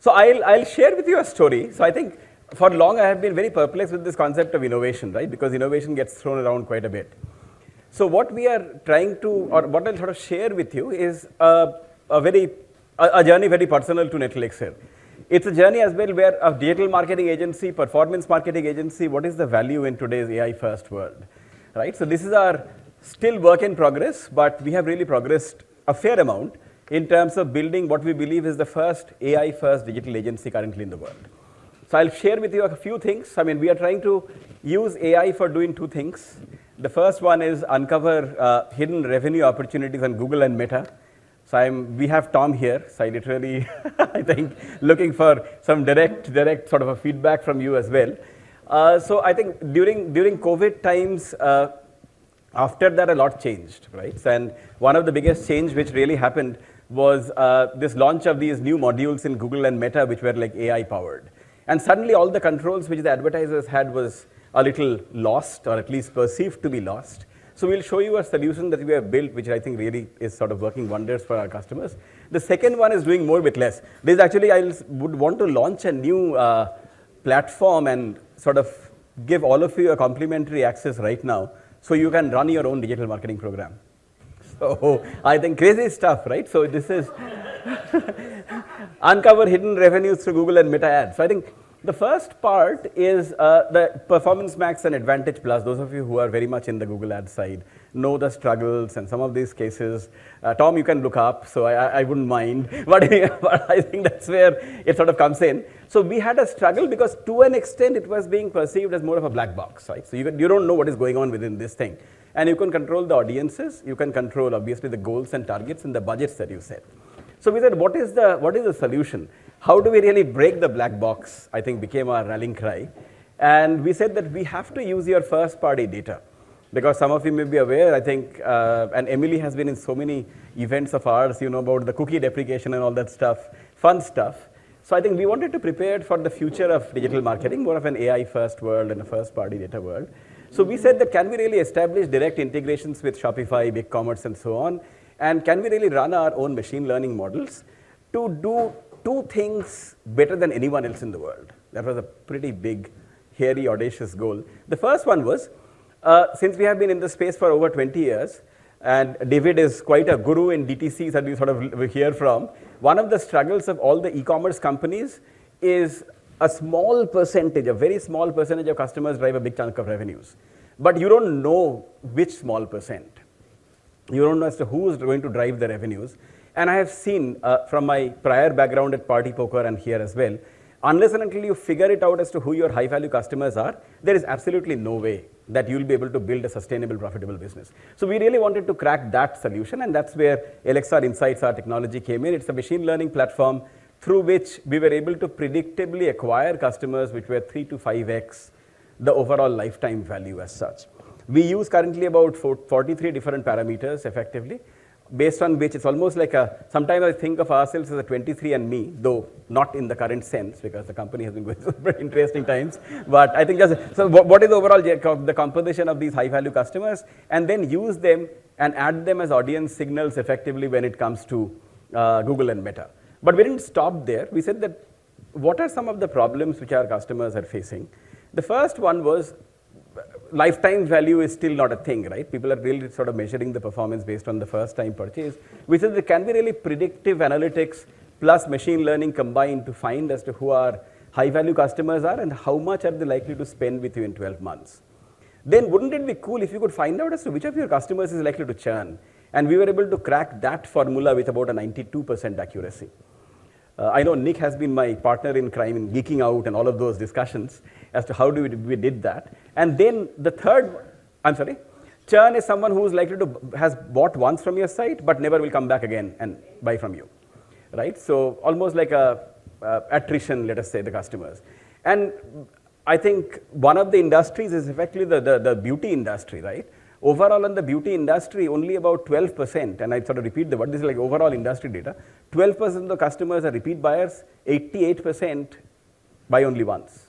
So I'll share with you a story. So I think for long I have been very perplexed with this concept of innovation, right? Because innovation gets thrown around quite a bit. So what we are trying to, or what I'll sort of share with you is a journey very personal to NetElixir. It's a journey as well where a digital marketing agency, performance marketing agency, what is the value in today's AI first world, right? So this is our still work in progress, but we have really progressed a fair amount in terms of building what we believe is the first AI first digital agency currently in the world. So I'll share with you a few things. I mean, we are trying to use AI for doing two things. The first one is uncover hidden revenue opportunities on Google and Meta. So we have Tom here, so I literally, I think, looking for some direct sort of a feedback from you as well. So I think during COVID times, after that a lot changed, right? So, and one of the biggest change which really happened was this launch of these new modules in Google and Meta, which were like AI powered. And suddenly all the controls which the advertisers had was a little lost, or at least perceived to be lost. So we'll show you a solution that we have built, which I think really is sort of working wonders for our customers. The second one is doing more with less. This actually, I would want to launch a new platform and sort of give all of you a complimentary access right now, so you can run your own digital marketing program. So I think crazy stuff, right? So this is uncover hidden revenues through Google and Meta ads. So I think the first part is the Performance Max and Advantage Plus. Those of you who are very much in the Google Ads side know the struggles and some of these cases. Tom, you can look up, so I wouldn't mind. But I think that's where it sort of comes in. So we had a struggle because to an extent it was being perceived as more of a black box, right? So you don't know what is going on within this thing. And you can control the audiences, you can control obviously the goals and targets and the budgets that you set. So we said, what is the solution? How do we really break the black box? I think became our rallying cry. And we said that we have to use your first party data. Because some of you may be aware, I think, and Emily has been in so many events of ours, you know, about the cookie deprecation and all that stuff, fun stuff. So I think we wanted to prepare for the future of digital marketing, more of an AI first world and a first party data world. So we said that can we really establish direct integrations with Shopify, BigCommerce and so on, and can we really run our own machine learning models to do two things better than anyone else in the world? That was a pretty big, hairy, audacious goal. The first one was, since we have been in the space for over 20 years, and David is quite a guru in DTCs that we sort of hear from, one of the struggles of all the e-commerce companies is a small percentage, a very small percentage of customers drive a big chunk of revenues. But you don't know which small percent. You don't know as to who is going to drive the revenues. And I have seen from my prior background at Party Poker and here as well, unless and until you figure it out as to who your high value customers are, there is absolutely no way that you'll be able to build a sustainable, profitable business. So we really wanted to crack that solution, and that's where Elixir Insights, our technology, came in. It's a machine learning platform through which we were able to predictably acquire customers which were 3 to 5x the overall lifetime value as such. We use currently about 43 different parameters effectively, based on which it's almost like sometimes I think of ourselves as a 23andMe, though not in the current sense because the company has been going through very interesting times. But I think so what is overall the composition of these high value customers, and then use them and add them as audience signals effectively when it comes to Google and Meta. But we didn't stop there. We said that what are some of the problems which our customers are facing? The first one was lifetime value is still not a thing, right? People are really sort of measuring the performance based on the first time purchase. We said that can be really predictive analytics plus machine learning combined to find as to who our high value customers are and how much are they likely to spend with you in 12 months. Then wouldn't it be cool if you could find out as to which of your customers is likely to churn? And we were able to crack that formula with about a 92% accuracy. I know Nick has been my partner in crime in geeking out and all of those discussions as to how we did that. And then the third, churn is someone who is likely to has bought once from your site but never will come back again and buy from you, right? So almost like a attrition, let us say, the customers. And I think one of the industries is effectively the beauty industry, right? Overall in the beauty industry, only about 12%, and I sort of repeat the word, this is like overall industry data, 12% of the customers are repeat buyers, 88% buy only once.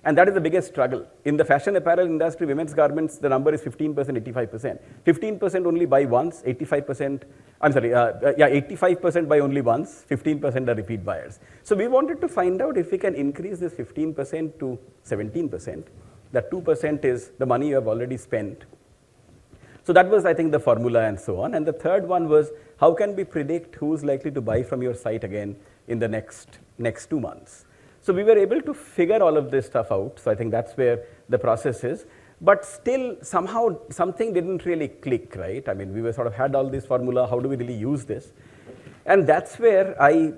And that is the biggest struggle. In the fashion apparel industry, women's garments, the number is 15%, 85%. 15% only buy once, 85%, 85% buy only once, 15% are repeat buyers. So we wanted to find out if we can increase this 15% to 17%. That 2% is the money you have already spent. So that was, I think, the formula and so on. And the third one was, how can we predict who's likely to buy from your site again in the next 2 months? So we were able to figure all of this stuff out. So I think that's where the process is. But still, somehow, something didn't really click, right? I mean, we were sort of had all this formula. How do we really use this? And that's where I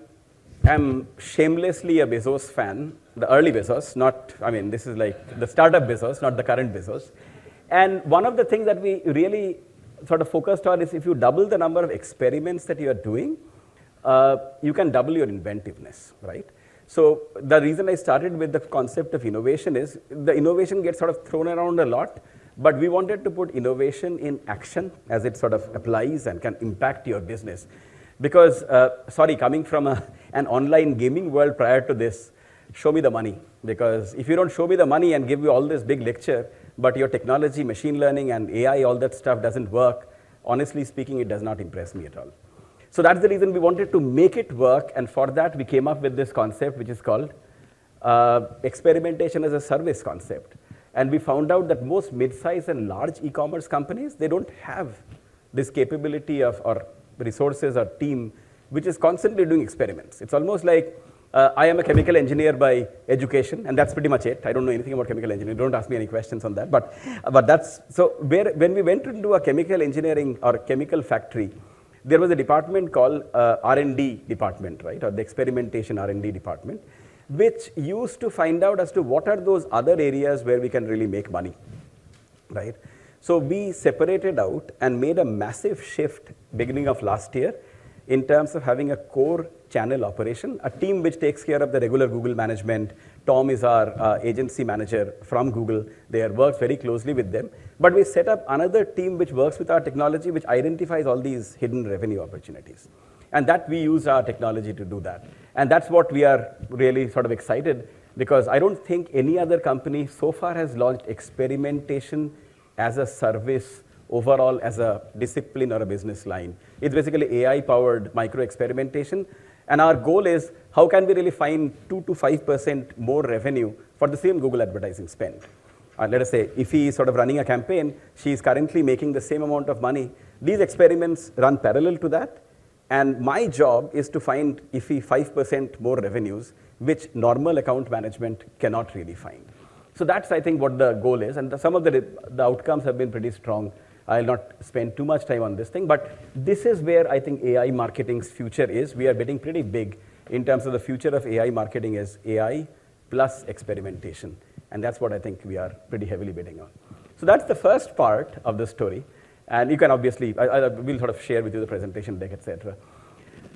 am shamelessly a Bezos fan, the early Bezos, not, I mean, this is like the startup Bezos, not the current Bezos. And one of the things that we really sort of focused on is if you double the number of experiments that you are doing, you can double your inventiveness, right? So the reason I started with the concept of innovation is the innovation gets sort of thrown around a lot, but we wanted to put innovation in action as it sort of applies and can impact your business. Because, coming from an online gaming world prior to this, show me the money. Because if you don't show me the money and give you all this big lecture, but your technology, machine learning and AI, all that stuff doesn't work, honestly speaking, it does not impress me at all. So that's the reason we wanted to make it work, and for that we came up with this concept which is called experimentation as a service concept. And we found out that most mid-size and large e-commerce companies, they don't have this capability of or resources or team which is constantly doing experiments. It's almost like I am a chemical engineer by education, and that's pretty much it. I don't know anything about chemical engineering. Don't ask me any questions on that. But that's so when we went into a chemical engineering or chemical factory, there was a department called R&D department, right, or the experimentation R&D department, which used to find out as to what are those other areas where we can really make money, right? So we separated out and made a massive shift beginning of last year in terms of having a core channel operation, a team which takes care of the regular Google management. Tom is our agency manager from Google. They works very closely with them. But we set up another team which works with our technology, which identifies all these hidden revenue opportunities. And that we use our technology to do that. And that's what we are really sort of excited, because I don't think any other company so far has launched experimentation as a service overall as a discipline or a business line. It's basically AI-powered micro-experimentation. And our goal is, how can we really find 2 to 5% more revenue for the same Google advertising spend? Let us say, if he is sort of running a campaign, she is currently making the same amount of money. These experiments run parallel to that. And my job is to find IFI 5% more revenues, which normal account management cannot really find. So that's, I think, what the goal is. And some of the outcomes have been pretty strong. I'll not spend too much time on this thing, but this is where I think AI marketing's future is. We are betting pretty big in terms of the future of AI marketing is AI plus experimentation. And that's what I think we are pretty heavily betting on. So that's the first part of the story. And you can obviously, I will sort of share with you the presentation deck, etc.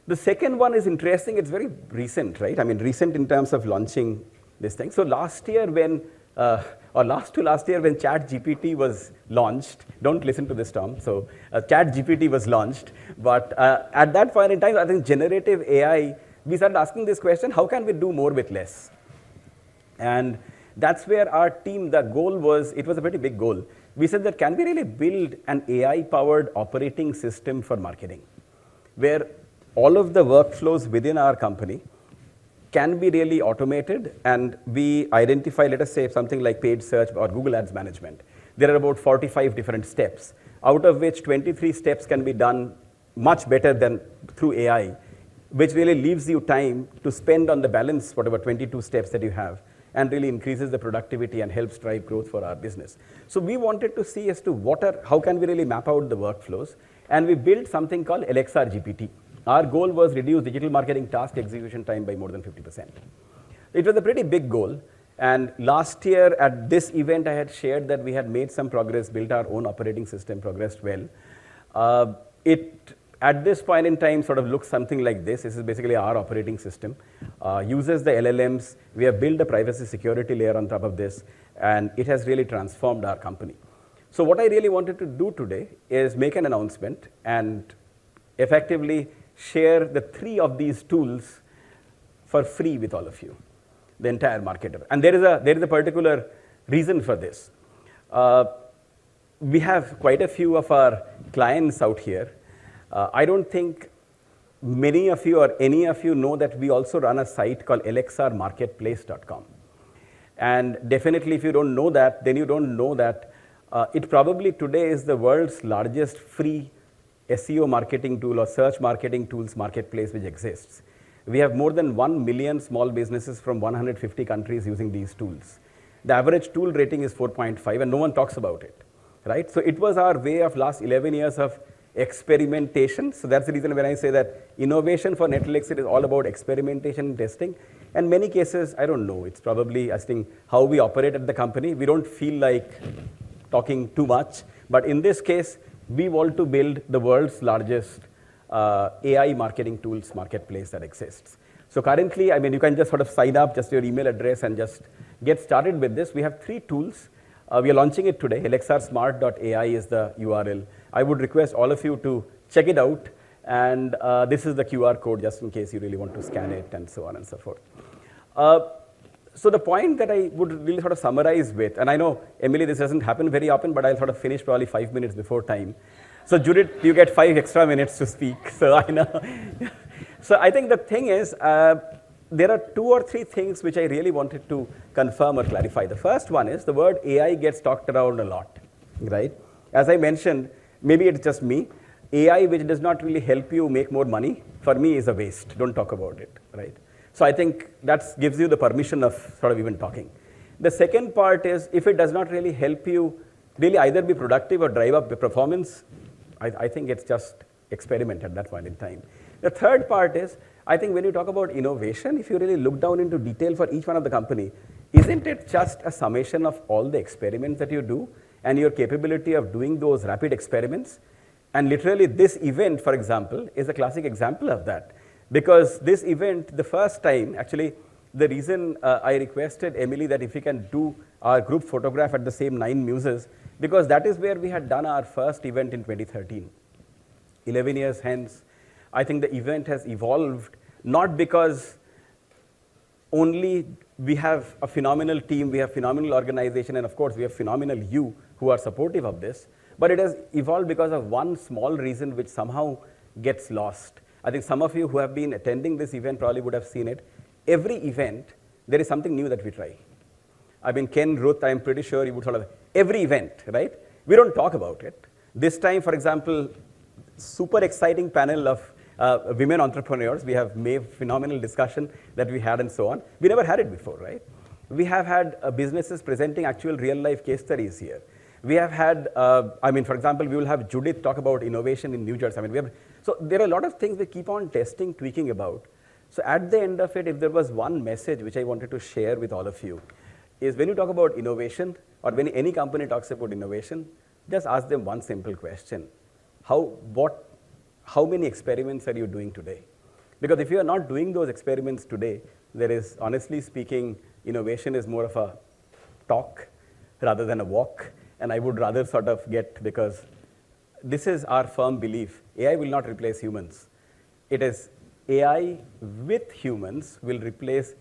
The second one is interesting. It's very recent, right? I mean, recent in terms of launching this thing. So last year when, or last to last year when ChatGPT was launched, don't listen to this, Tom. So ChatGPT was launched, but at that point in time, I think generative AI, we started asking this question, how can we do more with less? And that's where our team, the goal was, it was a pretty big goal. We said that can we really build an AI-powered operating system for marketing, where all of the workflows within our company can be really automated, and we identify, let us say, something like paid search or Google Ads management. There are about 45 different steps, out of which 23 steps can be done much better than through AI, which really leaves you time to spend on the balance, whatever 22 steps that you have, and really increases the productivity and helps drive growth for our business. So we wanted to see as to how can we really map out the workflows, and we built something called Elixir GPT. Our goal was reduce digital marketing task execution time by more than 50%. It was a pretty big goal, and last year at this event I had shared that we had made some progress, built our own operating system, progressed well. It at this point in time sort of looks something like this. This is basically our operating system. Uses the LLMs. We have built a privacy security layer on top of this, and it has really transformed our company. So what I really wanted to do today is make an announcement and effectively share the 3 of these tools for free with all of you. the entire market. And there is a particular reason for this. We have quite a few of our clients out here. I don't think many of you or any of you know that we also run a site called elixirmarketplace.com. And definitely if you don't know that, then you don't know that it probably today is the world's largest free SEO marketing tool or search marketing tools marketplace which exists. We have more than 1 million small businesses from 150 countries using these tools. The average tool rating is 4.5 and no one talks about it, right? So it was our way of last 11 years of experimentation. So that's the reason when I say that innovation for NetElixir is all about experimentation and testing. And many cases, I don't know, it's probably, I think, how we operate at the company. We don't feel like talking too much, but in this case, we want to build the world's largest AI marketing tools marketplace that exists. So currently, I mean, you can just sort of sign up, just your email address and just get started with this. We have 3 tools. We are launching it today. elixirsmart.ai is the URL. I would request all of you to check it out. And this is the QR code just in case you really want to scan it and so on and so forth. So the point that I would really sort of summarize with, and I know, Emily, this doesn't happen very often, but I'll sort of finish probably 5 minutes before time. So Judith, you get 5 extra minutes to speak, so I know. So I think the thing is, there are 2 or 3 things which I really wanted to confirm or clarify. The first one is the word AI gets talked around a lot, right? As I mentioned, maybe it's just me, AI which does not really help you make more money, for me is a waste. Don't talk about it, right? So I think that gives you the permission of sort of even talking. The second part is if it does not really help you really either be productive or drive up the performance, I think it's just experiment at that point in time. The third part is, I think when you talk about innovation, if you really look down into detail for each one of the company, isn't it just a summation of all the experiments that you do and your capability of doing those rapid experiments? And literally this event, for example, is a classic example of that. Because this event, the first time, actually, the reason I requested Emily that if we can do our group photograph at the same 9 muses, because that is where we had done our first event in 2013. 11 years hence, I think the event has evolved, not because only we have a phenomenal team, we have phenomenal organization, and of course we have phenomenal you who are supportive of this, but it has evolved because of one small reason which somehow gets lost. I think some of you who have been attending this event probably would have seen it. Every event, there is something new that we try. I mean, Ken, Ruth, I'm pretty sure you would sort of, every event, right? We don't talk about it. This time, for example, super exciting panel of women entrepreneurs. We have made phenomenal discussion that we had and so on. We never had it before, right? We have had businesses presenting actual real life case studies here. We have had, I mean, for example, we will have Judith talk about innovation in New Jersey. I mean, we have, so there are a lot of things we keep on testing, tweaking about. So at the end of it, if there was one message which I wanted to share with all of you, is when you talk about innovation, or when any company talks about innovation, just ask them one simple question. How many experiments are you doing today? Because if you are not doing those experiments today, there is, honestly speaking, innovation is more of a talk rather than a walk. And I would rather sort of get, because this is our firm belief, AI will not replace humans. It is AI with humans will replace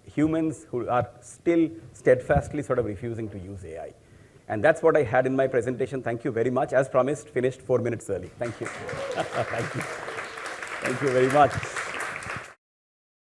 humans who are still steadfastly sort of refusing to use AI. And that's what I had in my presentation. Thank you very much. As promised, finished 4 minutes early. Thank you. Thank you. Thank you very much.